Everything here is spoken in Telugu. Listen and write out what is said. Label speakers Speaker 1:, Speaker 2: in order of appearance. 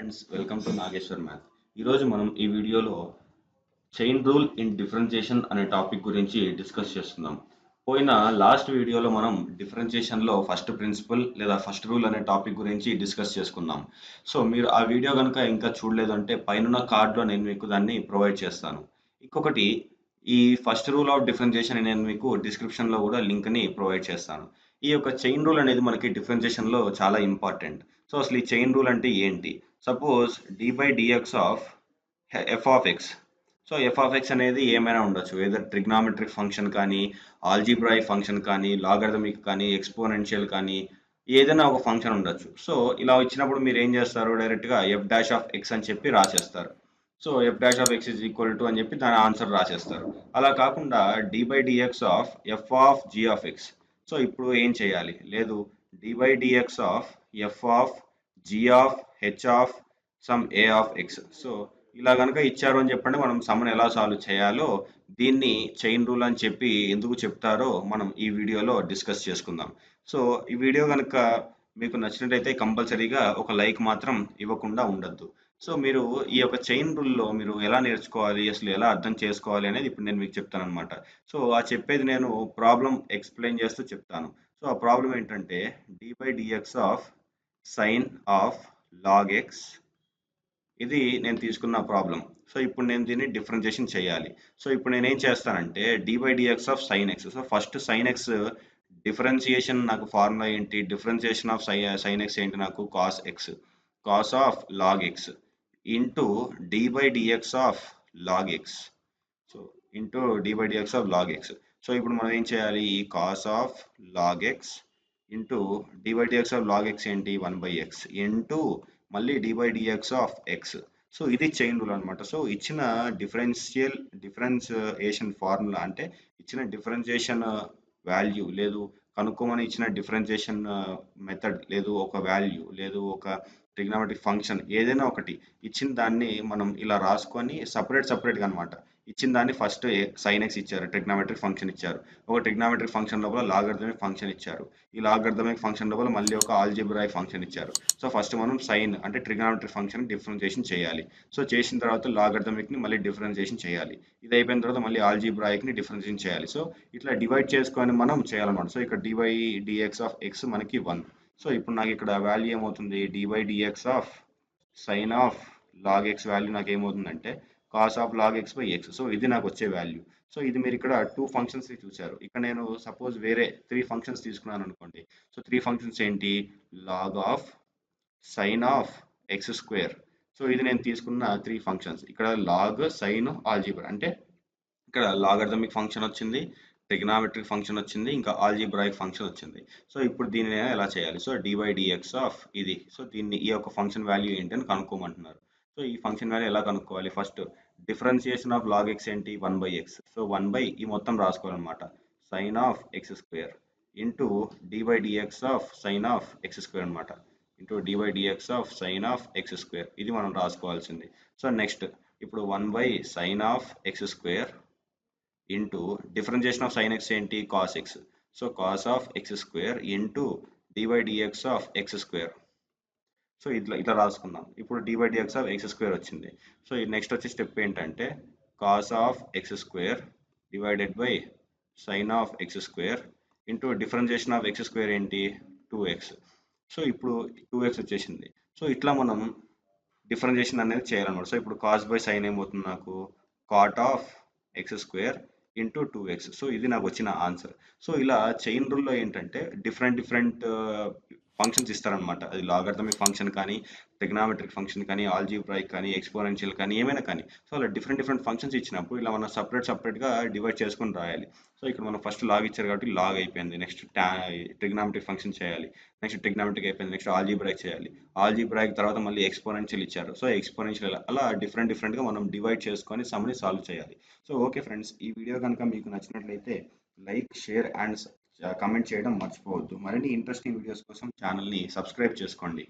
Speaker 1: Friends, welcome to Nageshwar math. ఈరోజు మనం ఈ వీడియోలో చైన్ రూల్ ఇన్ డిఫరెన్షియేషన్ అనే టాపిక్ గురించి డిస్కస్ చేస్తున్నాం. పోయిన లాస్ట్ వీడియోలో మనం డిఫరెన్షియేషన్లో ఫస్ట్ ప్రిన్సిపల్ లేదా ఫస్ట్ రూల్ అనే టాపిక్ గురించి డిస్కస్ చేసుకున్నాం. సో మీరు ఆ వీడియో కనుక ఇంకా చూడలేదంటే పైన కార్డులో నేను మీకు దాన్ని ప్రొవైడ్ చేస్తాను. ఇంకొకటి, ఈ ఫస్ట్ రూల్ ఆఫ్ డిఫరెన్షియేషన్ నేను మీకు డిస్క్రిప్షన్లో కూడా లింక్ని ప్రొవైడ్ చేస్తాను. ఈ యొక్క చైన్ రూల్ అనేది మనకి డిఫరెన్షియేషన్లో చాలా ఇంపార్టెంట్. సో అసలు ఈ చైన్ రూల్ అంటే ఏంటి? Suppose dy by dx of f of x. So f of x అనేది ఏమైనా ఉండొచ్చు, ఏదో ట్రిగ్నామెట్రిక్ ఫంక్షన్ కానీ, ఆల్జీబ్రాయిక్ ఫంక్షన్ కానీ, లాగరిథమిక్ కానీ, ఎక్స్పోనెన్షియల్ కానీ, ఏదైనా ఒక ఫంక్షన్ ఉండొచ్చు. సో ఇలా వచ్చినప్పుడు మీరు ఏం చేస్తారు? డైరెక్ట్గా ఎఫ్ డాష్ ఆఫ్ ఎక్స్ అని చెప్పి రాసేస్తారు. So f dash of x is equal to అని చెప్పి దాని ఆన్సర్ రాసేస్తారు. అలా కాకుండా dy by dx of f of g of x. So ఇప్పుడు ఏం చేయాలి? లేదు, dy by dx of f of g of h of some a of x. So ఇలా కనుక ఇచ్చారు అని చెప్పండి, మనం సమ్ని ఎలా సాల్వ్ చేయాలో, దీన్ని చైన్ రూల్ అని చెప్పి ఎందుకు చెప్తారో మనం ఈ వీడియోలో డిస్కస్ చేసుకుందాం. సో ఈ వీడియో కనుక మీకు నచ్చినట్టయితే కంపల్సరీగా ఒక లైక్ మాత్రం ఇవ్వకుండా ఉండద్దు. సో మీరు ఈ యొక్క చైన్ రూల్లో మీరు ఎలా నేర్చుకోవాలి, అసలు ఎలా అర్థం చేసుకోవాలి అనేది ఇప్పుడు నేను మీకు చెప్తాను అనమాట. సో ఆ చెప్పేది నేను ప్రాబ్లం ఎక్స్ప్లెయిన్ చేస్తూ చెప్తాను. సో ఆ ప్రాబ్లం ఏంటంటే dy by dx of sine of log x. ఇది నేను తీసుకున్న ప్రాబ్లం. సో ఇప్పుడు నేను దీన్ని డిఫరెన్షియేషన్ చేయాలి. సో ఇప్పుడు నేను ఏం చేస్తానంటే dy by dx of sine x. So first sine x differentiation నాకు ఫార్ములా ఏంటి? డిఫరెన్షియేషన్ ఆఫ్ సైన్ ఎక్స్ ఏంటి? నాకు cos x, cos of log x into dy by dx of log x. So into dy by dx of log x. So ఇప్పుడు మనం ఏం చేయాలి? ఈ cos of log x into dy by dx of log x ఏంటి? 1 బై ఎక్స్ ఇంటూ మళ్ళీ dy by dx of x. So ఇది చైన్ రూల్ అనమాట. సో ఇచ్చిన డిఫరెన్షియేషన్ ఫార్ములా అంటే ఇచ్చిన డిఫరెన్షియేషన్ వాల్యూ లేదు, కనుక్కోమని ఇచ్చిన డిఫరెన్షియేషన్ మెథడ్ లేదు, ఒక వాల్యూ లేదు, ఒక ట్రిగ్నామెట్రిక్ ఫంక్షన్ ఏదైనా ఒకటి ఇచ్చిన దాన్ని మనం ఇలా రాసుకొని సపరేట్గా అనమాట. ఇచ్చిన దాన్ని ఫస్ట్ సైన్ ఎక్స్ ఇచ్చారు, ట్రిగ్నామెట్రిక్ ఫంక్షన్ ఇచ్చారు, ఒక ట్రిగ్నామెట్రిక్ ఫంక్షన్ లోపల లాగరిథమిక్ ఫంక్షన్ ఇచ్చారు, ఈ లాగరిథమిక్ ఫంక్షన్ లోపల మళ్ళీ ఒక ఆల్జీబ్రాయిక్ ఫంక్షన్ ఇచ్చారు. సో ఫస్ట్ మనం సైన్ అంటే ట్రిగ్నామెట్రిక్ ఫంక్షన్ డిఫరెన్షియేషన్ చేయాలి. సో చేసిన తర్వాత లాగరిథమిక్ ని మళ్ళీ డిఫరెన్షియేషన్ చేయాలి. ఇది అయిపోయిన తర్వాత మళ్ళీ ఆల్జీబ్రాయిక్ ని డిఫరెన్షియేషన్ చేయాలి. సో ఇట్లా డివైడ్ చేసుకొని మనం చేయాలన్నమాట. సో ఇక్కడ dy dx ఆఫ్ x మనకి 1. సో ఇప్పుడు నాకు ఇక్కడ వాల్యూ ఏమవుతుంది? dy dx of sine of log x value నాకు ఏమవుతుందంటే cos of log x by x. So ఇది నాకు వచ్చే వాల్యూ. సో ఇది మీరు ఇక్కడ 2 ఫంక్షన్స్ చూసారు. ఇక్కడ నేను సపోజ్ వేరే 3 ఫంక్షన్స్ తీసుకున్నాను అనుకోండి. సో 3 ఫంక్షన్స్ ఏంటి? Log of sine of x square. So ఇది నేను తీసుకున్న 3 ఫంక్షన్స్. ఇక్కడ లాగ్, సైన్, ఆల్జీబ్రా అంటే ఇక్కడ లాగరిథమిక్ ఫంక్షన్ వచ్చింది, ట్రిగ్నామెట్రిక్ ఫంక్షన్ వచ్చింది, ఇంకా ఆల్జీబ్రాయిక్ ఫంక్షన్ వచ్చింది. సో ఇప్పుడు దీన్ని నేను ఎలా చేయాలి? సో dy dx ఆఫ్ ఇది. సో దీన్ని ఈ యొక్క ఫంక్షన్ వాల్యూ ఏంటి అని కనుక్కోమంటున్నారు. సో ఈ ఫంక్షన్ వాల్యూ ఎలా కనుక్కోవాలి? First differentiation of log x ఏంటి? 1 బై ఎక్స్. సో 1 బై ఈ మొత్తం రాసుకోవాలన్నమాట, sine of x square into dy dx of sine of x square అనమాట, into dy dx of sine of x square. ఇది మనం రాసుకోవాల్సింది. సో నెక్స్ట్ ఇప్పుడు 1 by sine of x square into differentiation of sine x ఏంటి? Cos x. So cos of x square into dy dx of x square. So ఇట్లా రాసుకుందాం. ఇప్పుడు dy dx of x square వచ్చింది. సో నెక్స్ట్ వచ్చే స్టెప్ ఏంటంటే cos of x square divided by sine of x square into differentiation of x square ఏంటి? 2x. సో ఇప్పుడు 2x వచ్చేసింది. సో ఇట్లా మనం డిఫరెన్షియేషన్ అనేది చేయాలన్నమాట. సో ఇప్పుడు కాస్ బై సైన్ ఏమవుతుంది? నాకు cot of x square into 2x. So ఇది నాకు వచ్చిన ఆన్సర్. సో ఇలా చైన్ రూల్లో ఏంటంటే డిఫరెంట్ ఫంక్షన్స్ ఇస్తారనమాట. అది లాగరిథమిక్ ఫంక్షన్ కానీ, ట్రిగ్నామెట్రిక్ ఫంక్షన్ కానీ, ఆల్జీబ్రాయిక్ కానీ, ఎక్స్పోనెన్షియల్ కానీ, ఏమైనా కానీ. సో అలా డిఫరెంట్ ఫంక్షన్స్ ఇచ్చినప్పుడు ఇలా మనం సపరేట్గా డివైడ్ చేసుకొని రాయాలి. సో ఇక్కడ మనం ఫస్ట్ లాగ్ ఇచ్చారు కాబట్టి లాగ్ అయిపోయింది. నెక్స్ట్ ట్రిగ్నామెట్రిక్ ఫంక్షన్ చేయాలి, నెక్స్ట్ ట్రిగ్నామెట్రిక్ అయిపోయింది, నెక్స్ట్ ఆల్జీబ్రాయిక్ చేయాలి, ఆల్జీబ్రాయిక్ తర్వాత మళ్ళీ ఎక్స్పోనెన్షియల్ ఇచ్చారు. సో ఎక్స్పోనెన్షియల్ అలా డిఫరెంట్గా మనం డివైడ్ చేసుకొని సమ్ని సాల్వ్ చేయాలి. సో ఓకే ఫ్రెండ్స్, ఈ వీడియో కనుక మీకు నచ్చినట్లయితే లైక్, షేర్ అండ్ కమెంట్ చేయడం మర్చిపోవద్దు. మరిన్ని ఇంట్రెస్టింగ్ వీడియోస్ కోసం ఛానల్ని సబ్స్క్రైబ్ చేసుకోండి.